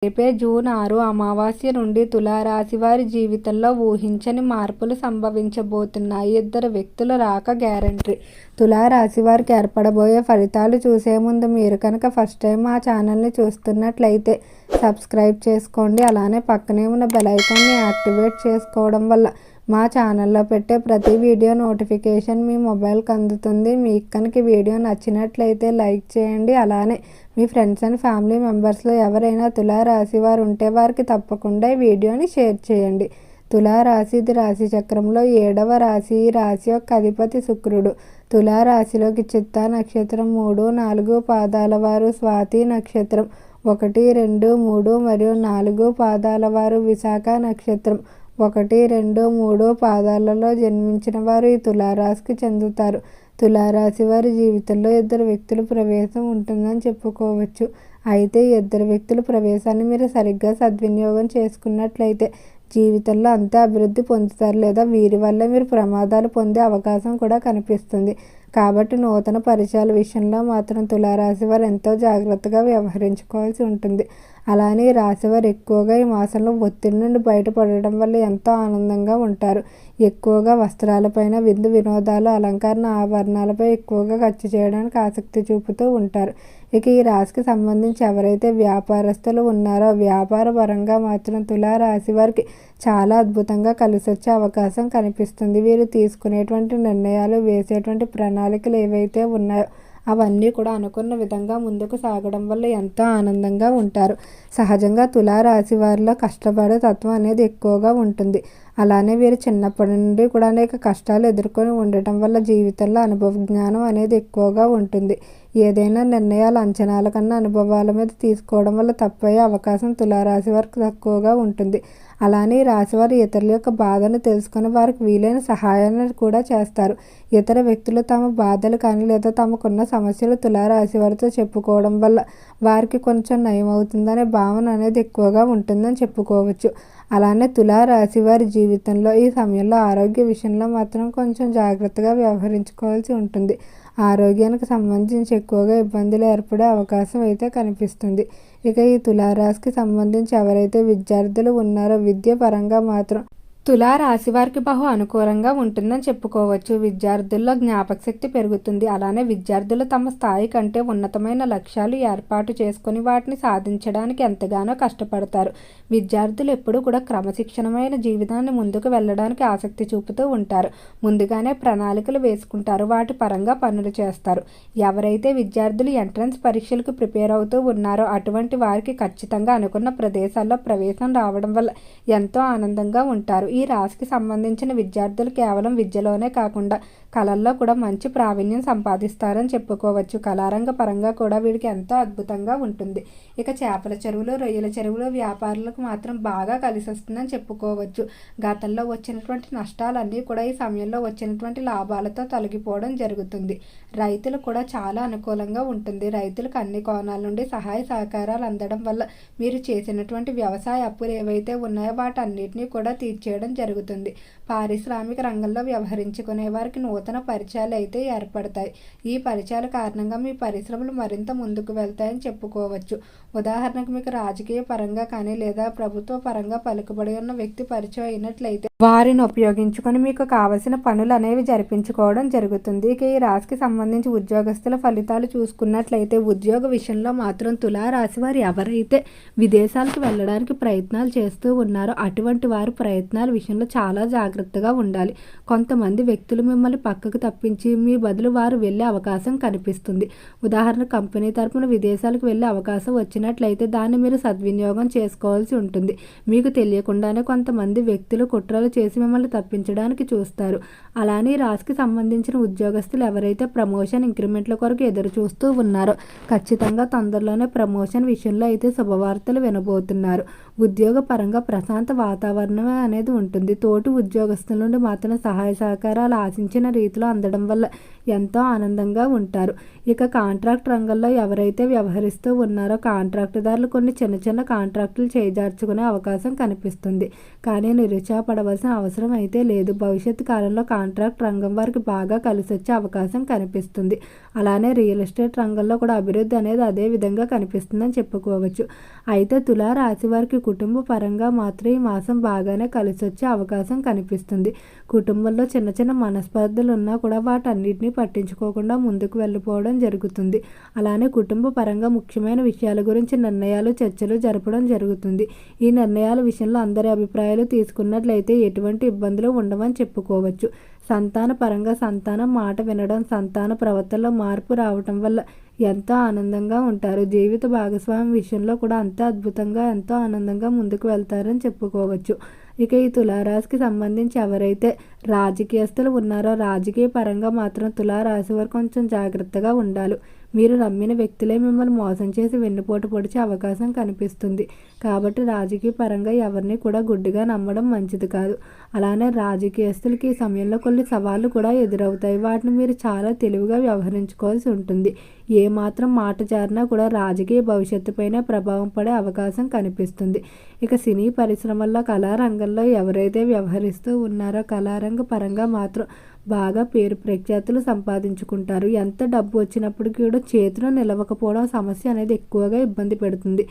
రేపే జూన్ 6 అమావాస్య నుండి తులారాశి వారి జీవితంలో ఊహించని మార్పులు సంభవించబోతున్నాయి. ఇద్దరు వ్యక్తుల రాక గ్యారంటీ. తులారాశి వారికి ఏర్పడబోయే ఫలితాలు చూసే ముందు మీరు కనుక ఫస్ట్ టైం మా ఛానల్ని చూస్తున్నట్లయితే సబ్స్క్రైబ్ చేసుకోండి. అలానే పక్కనే ఉన్న బెల్ ఐకాన్ని యాక్టివేట్ చేసుకోవడం వల్ల మా ఛానల్లో పెట్టే ప్రతి వీడియో నోటిఫికేషన్ మీ మొబైల్కి అందుతుంది. మీకు కనుక వీడియో నచ్చినట్లయితే లైక్ చేయండి. అలానే మీ ఫ్రెండ్స్ అండ్ ఫ్యామిలీ మెంబర్స్లో ఎవరైనా తులారాశి వారు ఉంటే వారికి తప్పకుండా ఈ వీడియోని షేర్ చేయండి. తులారాశి ఇది రాశి చక్రంలో 7వ రాశి. ఈ రాశి యొక్క అధిపతి శుక్రుడు. తులారాశిలోకి చిత్తా నక్షత్రం 3, 4 పాదాల వారు, స్వాతి నక్షత్రం 1, 2, 3 మరియు 4 పాదాల వారు, విశాఖ నక్షత్రం 1, 2, 3 పాదాలలో జన్మించిన వారు ఈ తులారాశికి చెందుతారు. తులారాశి వారి జీవితంలో ఇద్దరు వ్యక్తుల ప్రవేశం ఉంటుందని చెప్పుకోవచ్చు. అయితే ఈ ఇద్దరు వ్యక్తుల ప్రవేశాన్ని మీరు సరిగ్గా సద్వినియోగం చేసుకున్నట్లయితే జీవితంలో అంతే అభివృద్ధి పొందుతారు, లేదా వీరి వల్ల మీరు ప్రమాదాలు పొందే అవకాశం కూడా కనిపిస్తుంది. కాబట్టి నూతన పరిచయాల విషయంలో మాత్రం తులారాశి వారు ఎంతో జాగ్రత్తగా వ్యవహరించుకోవాల్సి ఉంటుంది. అలానే ఈ రాశివారు ఎక్కువగా ఈ మాసంలో ఒత్తిడి నుండి బయటపడడం వల్ల ఎంతో ఆనందంగా ఉంటారు. ఎక్కువగా వస్త్రాలపైన, విందు వినోదాలు, అలంకరణ ఆభరణాలపై ఎక్కువగా ఖర్చు చేయడానికి ఆసక్తి చూపుతూ ఉంటారు. ఇక ఈ రాశికి సంబంధించి ఎవరైతే వ్యాపారస్తులు ఉన్నారో వ్యాపార పరంగా మాత్రం తులారాశి వారికి చాలా అద్భుతంగా కలిసి వచ్చే అవకాశం కనిపిస్తుంది. వీరు తీసుకునేటువంటి నిర్ణయాలు, వేసేటువంటి ప్రణాళికలు ఏవైతే ఉన్నాయో అవన్నీ కూడా అనుకున్న విధంగా ముందుకు సాగడం వల్ల ఎంతో ఆనందంగా ఉంటారు. సహజంగా తులారాశి వారిలో కష్టపడే తత్వం అనేది ఎక్కువగా ఉంటుంది. అలానే వీరు చిన్నప్పటి నుండి కూడా అనేక కష్టాలు ఎదుర్కొని ఉండటం వల్ల జీవితంలో అనుభవ జ్ఞానం అనేది ఎక్కువగా ఉంటుంది. ఏదైనా నిర్ణయాలు అంచనాల కన్నా అనుభవాల మీద తీసుకోవడం వల్ల తప్పయ్యే అవకాశం తులారాశి వారికి తక్కువగా ఉంటుంది. అలానే ఈ రాశివారు ఇతరుల యొక్క బాధను తెలుసుకొని వారికి వీలైన సహాయాన్ని కూడా చేస్తారు. ఇతర వ్యక్తులు తమ బాధలు కానీ లేదా తమకున్న సమస్యలు తులారాశి వారితో చెప్పుకోవడం వల్ల వారికి కొంచెం నయం అవుతుందనే భావన అనేది ఎక్కువగా ఉంటుందని చెప్పుకోవచ్చు. అలానే తులారాశి వారి జీవితంలో ఈ సమయంలో ఆరోగ్య విషయంలో మాత్రం కొంచెం జాగ్రత్తగా వ్యవహరించుకోవాల్సి ఉంటుంది. ఆరోగ్యానికి సంబంధించి ఎక్కువగా ఇబ్బందులు ఏర్పడే అవకాశం అయితే కనిపిస్తుంది. ఇక ఈ తులారాశికి సంబంధించి ఎవరైతే విద్యార్థులు ఉన్నారో విద్య పరంగా మాత్రం తులారాశి వారికి బహు అనుకూలంగా ఉంటుందని చెప్పుకోవచ్చు. విద్యార్థుల్లో జ్ఞాపక శక్తి పెరుగుతుంది. అలానే విద్యార్థులు తమ స్థాయి కంటే ఉన్నతమైన లక్ష్యాలు ఏర్పాటు చేసుకొని వాటిని సాధించడానికి ఎంతగానో కష్టపడతారు. విద్యార్థులు ఎప్పుడూ కూడా క్రమశిక్షణమైన జీవితాన్ని ముందుకు వెళ్ళడానికి ఆసక్తి చూపుతూ ఉంటారు. ముందుగానే ప్రణాళికలు వేసుకుంటారు, వాటి పరంగా పనులు చేస్తారు. ఎవరైతే విద్యార్థులు ఎంట్రన్స్ పరీక్షలకు ప్రిపేర్ అవుతూ ఉన్నారో అటువంటి వారికి ఖచ్చితంగా అనుకున్న ప్రదేశాల్లో ప్రవేశం రావడం వల్ల ఎంతో ఆనందంగా ఉంటారు. ఈ రాశికి సంబంధించిన విద్యార్థులు కేవలం విద్యలోనే కాకుండా కళల్లో కూడా మంచి ప్రావీణ్యం సంపాదిస్తారని చెప్పుకోవచ్చు. కళారంగ పరంగా కూడా వీడికి ఎంతో అద్భుతంగా ఉంటుంది. ఇక చేపల చెరువులు, రొయ్యల చెరువులు వ్యాపారులకు మాత్రం బాగా కలిసి వస్తుందని చెప్పుకోవచ్చు. గతంలో వచ్చినటువంటి నష్టాలన్నీ కూడా ఈ సమయంలో వచ్చినటువంటి లాభాలతో తొలగిపోవడం జరుగుతుంది. రైతులు కూడా చాలా అనుకూలంగా ఉంటుంది. రైతులకు అన్ని కోణాల నుండి సహాయ సహకారాలు అందడం వల్ల మీరు చేసినటువంటి వ్యవసాయ అప్పులు ఏవైతే ఉన్నాయో వాటన్నిటినీ కూడా తీర్చేయడం జరుగుతుంది. పారిశ్రామిక రంగంలో వ్యవహరించుకునే వారికి నూతన పరిచయాలు అయితే ఏర్పడతాయి. ఈ పరిచయాల కారణంగా మీ పరిశ్రమలు మరింత ముందుకు వెళ్తాయని చెప్పుకోవచ్చు. ఉదాహరణకు మీకు రాజకీయ పరంగా కానీ లేదా ప్రభుత్వ పరంగా పలుకుబడి ఉన్న వ్యక్తి పరిచయం అయినట్లయితే వారిని ఉపయోగించుకొని మీకు కావలసిన పనులు అనేవి జరిపించుకోవడం జరుగుతుంది. ఇక ఈ రాశికి సంబంధించి ఉద్యోగస్తుల ఫలితాలు చూసుకున్నట్లయితే ఉద్యోగ విషయంలో మాత్రం తులారాశి వారు ఎవరైతే విదేశాలకు వెళ్ళడానికి ప్రయత్నాలు చేస్తూ ఉన్నారో అటువంటి వారు ప్రయత్నాల విషయంలో చాలా జాగ్రత్తగా ఉండాలి. కొంతమంది వ్యక్తులు మిమ్మల్ని పక్కకు తప్పించి మీ బదులు వారు వెళ్ళే అవకాశం కనిపిస్తుంది. ఉదాహరణ కంపెనీ తరపున విదేశాలకు వెళ్ళే అవకాశం వచ్చినట్లయితే దాన్ని మీరు సద్వినియోగం చేసుకోవాల్సి ఉంటుంది. మీకు తెలియకుండానే కొంతమంది వ్యక్తులు కుట్రలు చేసి మిమ్మల్ని తప్పించడానికి చూస్తారు. అలానే రాశికి సంబంధించిన ఉద్యోగస్తులు ఎవరైతే ప్రమోషన్, ఇంక్రిమెంట్ల కొరకు ఎదురు చూస్తూ ఉన్నారో ఖచ్చితంగా తొందరలోనే ప్రమోషన్ విషయంలో అయితే శుభవార్తలు వినబోతున్నారు. ఉద్యోగ పరంగా ప్రశాంత వాతావరణమే అనేది ఉంటుంది. తోటి ఉద్యోగస్తుల నుండి మాత్రం సహాయ సహకారాలు ఆశించిన రీతిలో అందడం వల్ల ఎంతో ఆనందంగా ఉంటారు. ఇక కాంట్రాక్ట్ రంగంలో ఎవరైతే వ్యవహరిస్తూ ఉన్నారో కాంట్రాక్టుదారులు కొన్ని చిన్న చిన్న కాంట్రాక్టులు చేజార్చుకునే అవకాశం కనిపిస్తుంది. కానీ నిరుత్సాహపడవలసిన భయపడాల్సిన అవసరం అయితే లేదు. భవిష్యత్తు కాలంలో కాంట్రాక్ట్ రంగం వారికి బాగా కలిసి వచ్చే అవకాశం కనిపిస్తుంది. అలానే రియల్ ఎస్టేట్ రంగంలో కూడా అభివృద్ధి అనేది అదే విధంగా కనిపిస్తుందని చెప్పుకోవచ్చు. అయితే తులారాశి వారికి కుటుంబ పరంగా మాత్రం ఈ మాసం బాగానే కలిసి వచ్చే అవకాశం కనిపిస్తుంది. కుటుంబంలో చిన్న చిన్న మనస్పర్ధలు ఉన్నా కూడా వాటన్నిటిని పట్టించుకోకుండా ముందుకు వెళ్ళిపోవడం జరుగుతుంది. అలానే కుటుంబ పరంగా ముఖ్యమైన విషయాల గురించి నిర్ణయాలు చర్చలు జరపడం జరుగుతుంది. ఈ నిర్ణయాల విషయంలో అందరి అభిప్రాయాలు తీసుకున్నట్లయితే ఎటువంటి ఇబ్బందులు ఉండవని చెప్పుకోవచ్చు. సంతాన పరంగా సంతానం మాట వినడం, సంతాన ప్రవర్తనలో మార్పు రావటం వల్ల ఎంతో ఆనందంగా ఉంటారు. జీవిత భాగస్వామి విషయంలో కూడా అంతే అద్భుతంగా ఎంతో ఆనందంగా ముందుకు వెళ్తారని చెప్పుకోవచ్చు. ఇక ఈ తులారాశికి సంబంధించి ఎవరైతే రాజకీయస్తులు ఉన్నారో రాజకీయ పరంగా మాత్రం తులారాశి వారు కొంచెం జాగ్రత్తగా ఉండాలి. మీరు నమ్మిన వ్యక్తులే మిమ్మల్ని మోసం చేసి వెన్నుపోటు పొడిచే అవకాశం కనిపిస్తుంది. కాబట్టి రాజకీయ పరంగా ఎవరిని కూడా గుడ్డిగా నమ్మడం మంచిది కాదు. అలానే రాజకీయస్తులకి ఈ సమయంలో కొన్ని సవాళ్లు కూడా ఎదురవుతాయి. వాటిని మీరు చాలా తెలివిగా వ్యవహరించుకోవాల్సి ఉంటుంది. ఏమాత్రం మాట జారినా కూడా రాజకీయ భవిష్యత్తుపైనే ప్రభావం పడే అవకాశం కనిపిస్తుంది. ఇక సినీ పరిశ్రమల్లో కళారంగంలో ఎవరైతే వ్యవహరిస్తూ ఉన్నారో కళారంగ పరంగా మాత్రం బాగా పేరు ప్రఖ్యాతులు సంపాదించుకుంటారు. ఎంత డబ్బు వచ్చినప్పటికీ కూడా చేతిలో నిలవకపోవడం సమస్య అనేది ఎక్కువగా ఇబ్బంది పెడుతుంది.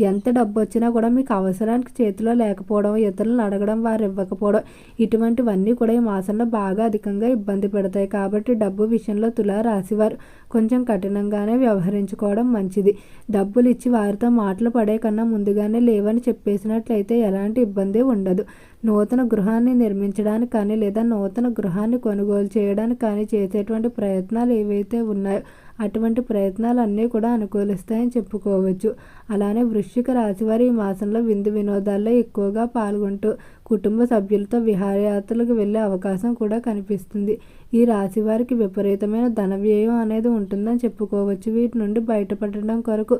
ఎంత డబ్బు వచ్చినా కూడా మీకు అవసరానికి చేతిలో లేకపోవడం, ఇతరులను అడగడం వారు ఇవ్వకపోవడం ఇటువంటివన్నీ కూడా ఈ మాసంలో బాగా అధికంగా ఇబ్బంది పెడతాయి. కాబట్టి డబ్బు విషయంలో తులారాశి వారు కొంచెం కఠినంగానే వ్యవహరించుకోవడం మంచిది. డబ్బులు ఇచ్చి వారితో మాటలు పడే కన్నా ముందుగానే లేవని చెప్పేసినట్లయితే ఎలాంటి ఇబ్బంది ఉండదు. నూతన గృహాన్ని నిర్మించడానికి కానీ లేదా నూతన గృహాన్ని కొనుగోలు చేయడానికి కానీ చేసేటువంటి ప్రయత్నాలు ఏవైతే ఉన్నాయో అటువంటి ప్రయత్నాలన్నీ కూడా అనుకూలిస్తాయని చెప్పుకోవచ్చు. అలానే వృశ్చిక రాశి వారు ఈ మాసంలో విందు వినోదాల్లో ఎక్కువగా పాల్గొంటూ కుటుంబ సభ్యులతో విహారయాత్రలకు వెళ్ళే అవకాశం కూడా కనిపిస్తుంది. ఈ రాశి వారికి విపరీతమైన ధన వ్యయం అనేది ఉంటుందని చెప్పుకోవచ్చు. వీటి నుండి బయటపడడం కొరకు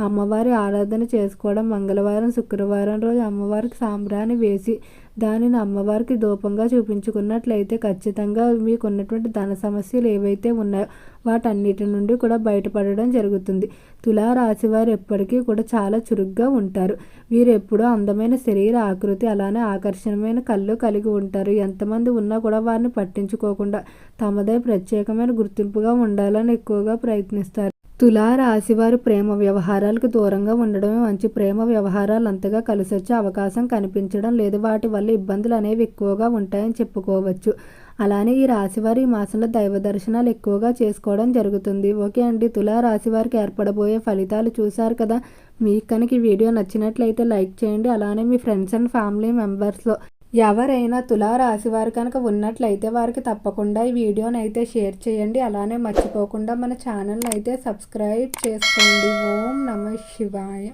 అమ్మవారి ఆరాధన చేసుకోవడం, మంగళవారం శుక్రవారం రోజు అమ్మవారికి సాంబ్రాణి వేసి దానిని అమ్మవారికి ధూపంగా చూపించుకున్నట్లయితే ఖచ్చితంగా మీకున్నటువంటి ధన సమస్యలు ఏవైతే ఉన్నాయో వాటన్నిటి నుండి కూడా బయటపడడం జరుగుతుంది. తులారాశి వారు ఎప్పటికీ కూడా చాలా చురుగ్గా ఉంటారు. వీరు ఎప్పుడూ అందమైన శరీర ఆకృతి అలానే ఆకర్షణమైన కళ్ళు కలిగి ఉంటారు. ఎంతమంది ఉన్నా కూడా వారిని పట్టించుకోకుండా తమదే ప్రత్యేకమైన గుర్తింపుగా ఉండాలని ఎక్కువగా ప్రయత్నిస్తారు. తులారాశి వారు ప్రేమ వ్యవహారాలకు దూరంగా ఉండడమే మంచి. ప్రేమ వ్యవహారాలు అంతగా కలిసి వచ్చే అవకాశం కనిపించడం లేదు. వాటి వల్ల ఇబ్బందులు అనేవి ఎక్కువగా ఉంటాయని చెప్పుకోవచ్చు. అలానే ఈ రాశివారు ఈ మాసంలో దైవ దర్శనాలు ఎక్కువగా చేసుకోవడం జరుగుతుంది. ఓకే అండి, తులారాశి వారికి ఏర్పడబోయే ఫలితాలు చూశారు కదా. మీకు కనుక ఈ వీడియో నచ్చినట్లయితే లైక్ చేయండి. అలానే మీ ఫ్రెండ్స్ అండ్ ఫ్యామిలీ మెంబర్స్లో ఎవరైనా తులారాశి వారు కనుక ఉన్నట్లయితే వారికి తప్పకుండా ఈ వీడియోని అయితే షేర్ చేయండి. అలానే మర్చిపోకుండా మన ఛానల్ని అయితే సబ్స్క్రైబ్ చేసుకోండి. ఓం నమః శివాయ.